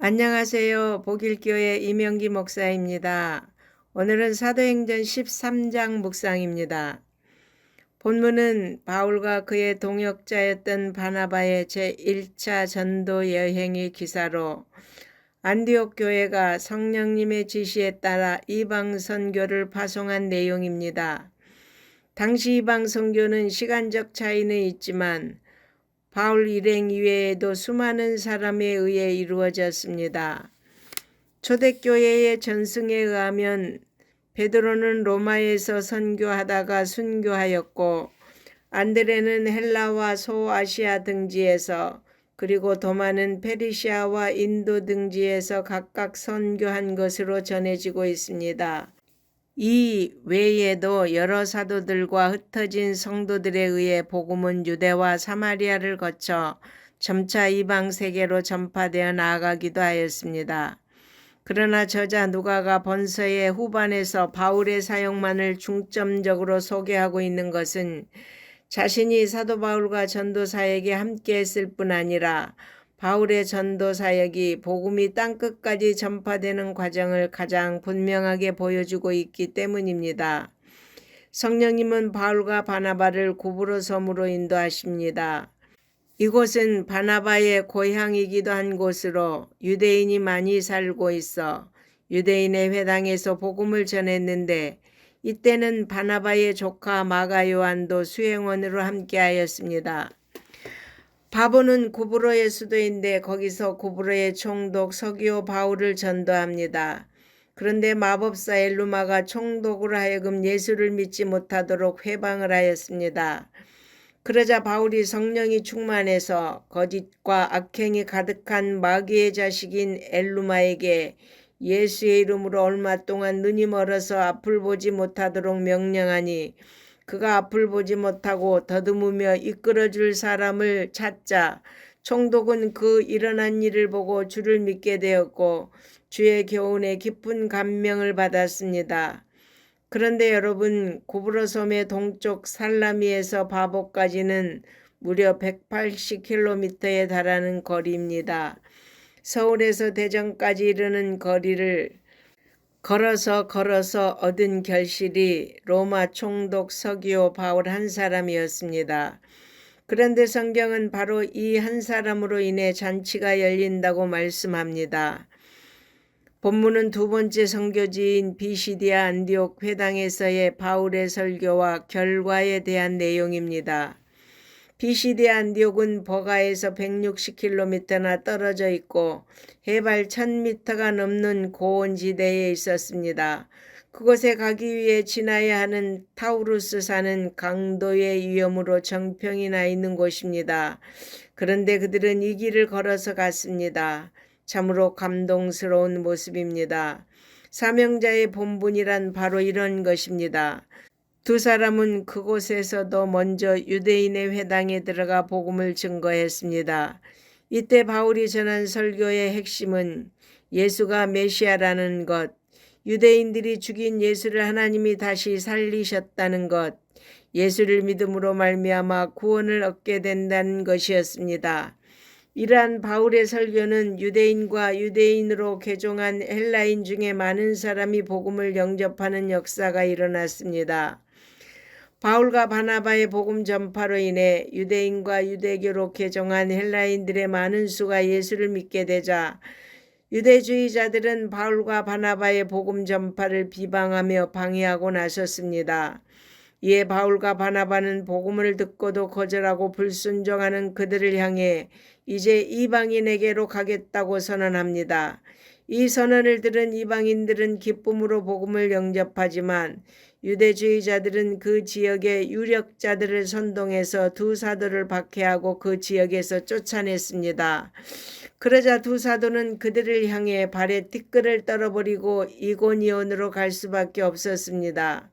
안녕하세요. 복일교회 이명기 목사입니다. 오늘은 사도행전 13장 묵상입니다. 본문은 바울과 그의 동역자였던 바나바의 제1차 전도 여행의 기사로 안디옥 교회가 성령님의 지시에 따라 이방 선교를 파송한 내용입니다. 당시 이방 선교는 시간적 차이는 있지만 바울 일행 이외에도 수많은 사람에 의해 이루어졌습니다. 초대교회의 전승에 의하면 베드로는 로마에서 선교하다가 순교하였고 안드레는 헬라와 소아시아 등지에서 그리고 도마는 페르시아와 인도 등지에서 각각 선교한 것으로 전해지고 있습니다. 이 외에도 여러 사도들과 흩어진 성도들에 의해 복음은 유대와 사마리아를 거쳐 점차 이방 세계로 전파되어 나아가기도 하였습니다. 그러나 저자 누가가 본서의 후반에서 바울의 사역만을 중점적으로 소개하고 있는 것은 자신이 사도 바울과 전도 사역에 함께했을 뿐 아니라 바울의 전도 사역이 복음이 땅끝까지 전파되는 과정을 가장 분명하게 보여주고 있기 때문입니다. 성령님은 바울과 바나바를 구브로 섬으로 인도하십니다. 이곳은 바나바의 고향이기도 한 곳으로 유대인이 많이 살고 있어 유대인의 회당에서 복음을 전했는데 이때는 바나바의 조카 마가 요한도 수행원으로 함께하였습니다. 바보는 구브로의 수도인데 거기서 구브로의 총독 서기오 바울을 전도합니다. 그런데 마법사 엘루마가 총독으로 하여금 예수를 믿지 못하도록 회방을 하였습니다. 그러자 바울이 성령이 충만해서 거짓과 악행이 가득한 마귀의 자식인 엘루마에게 예수의 이름으로 얼마 동안 눈이 멀어서 앞을 보지 못하도록 명령하니 그가 앞을 보지 못하고 더듬으며 이끌어줄 사람을 찾자 총독은 그 일어난 일을 보고 주를 믿게 되었고 주의 교훈에 깊은 감명을 받았습니다. 그런데 여러분, 구브로 섬의 동쪽 살라미에서 바보까지는 무려 180km에 달하는 거리입니다. 서울에서 대전까지 이르는 거리를 걸어서 얻은 결실이 로마 총독 서기오 바울 한 사람이었습니다. 그런데 성경은 바로 이 한 사람으로 인해 잔치가 열린다고 말씀합니다. 본문은 두 번째 선교지인 비시디아 안디옥 회당에서의 바울의 설교와 결과에 대한 내용입니다. 비시디아 안디옥은 버가에서 160km나 떨어져 있고 해발 1000m가 넘는 고원지대에 있었습니다. 그곳에 가기 위해 지나야 하는 타우루스 산은 강도의 위험으로 정평이 나 있는 곳입니다. 그런데 그들은 이 길을 걸어서 갔습니다. 참으로 감동스러운 모습입니다. 사명자의 본분이란 바로 이런 것입니다. 두 사람은 그곳에서도 먼저 유대인의 회당에 들어가 복음을 증거했습니다. 이때 바울이 전한 설교의 핵심은 예수가 메시아라는 것, 유대인들이 죽인 예수를 하나님이 다시 살리셨다는 것, 예수를 믿음으로 말미암아 구원을 얻게 된다는 것이었습니다. 이러한 바울의 설교는 유대인과 유대인으로 개종한 헬라인 중에 많은 사람이 복음을 영접하는 역사가 일어났습니다. 바울과 바나바의 복음 전파로 인해 유대인과 유대교로 개종한 헬라인들의 많은 수가 예수를 믿게 되자 유대주의자들은 바울과 바나바의 복음 전파를 비방하며 방해하고 나섰습니다. 이에 바울과 바나바는 복음을 듣고도 거절하고 불순종하는 그들을 향해 이제 이방인에게로 가겠다고 선언합니다. 이 선언을 들은 이방인들은 기쁨으로 복음을 영접하지만 유대주의자들은 그 지역의 유력자들을 선동해서 두 사도를 박해하고 그 지역에서 쫓아냈습니다. 그러자 두 사도는 그들을 향해 발에 티끌을 떨어버리고 이고니온으로 갈 수밖에 없었습니다.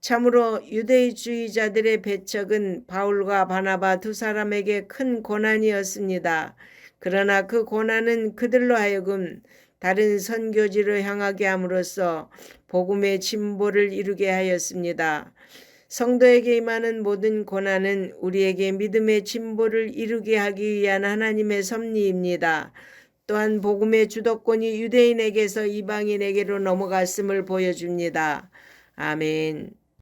참으로 유대주의자들의 배척은 바울과 바나바 두 사람에게 큰 고난이었습니다. 그러나 그 고난은 그들로 하여금 다른 선교지로 향하게 함으로써 복음의 진보를 이루게 하였습니다. 성도에게 임하는 모든 고난은 우리에게 믿음의 진보를 이루게 하기 위한 하나님의 섭리입니다. 또한 복음의 주도권이 유대인에게서 이방인에게로 넘어갔음을 보여줍니다. 아멘.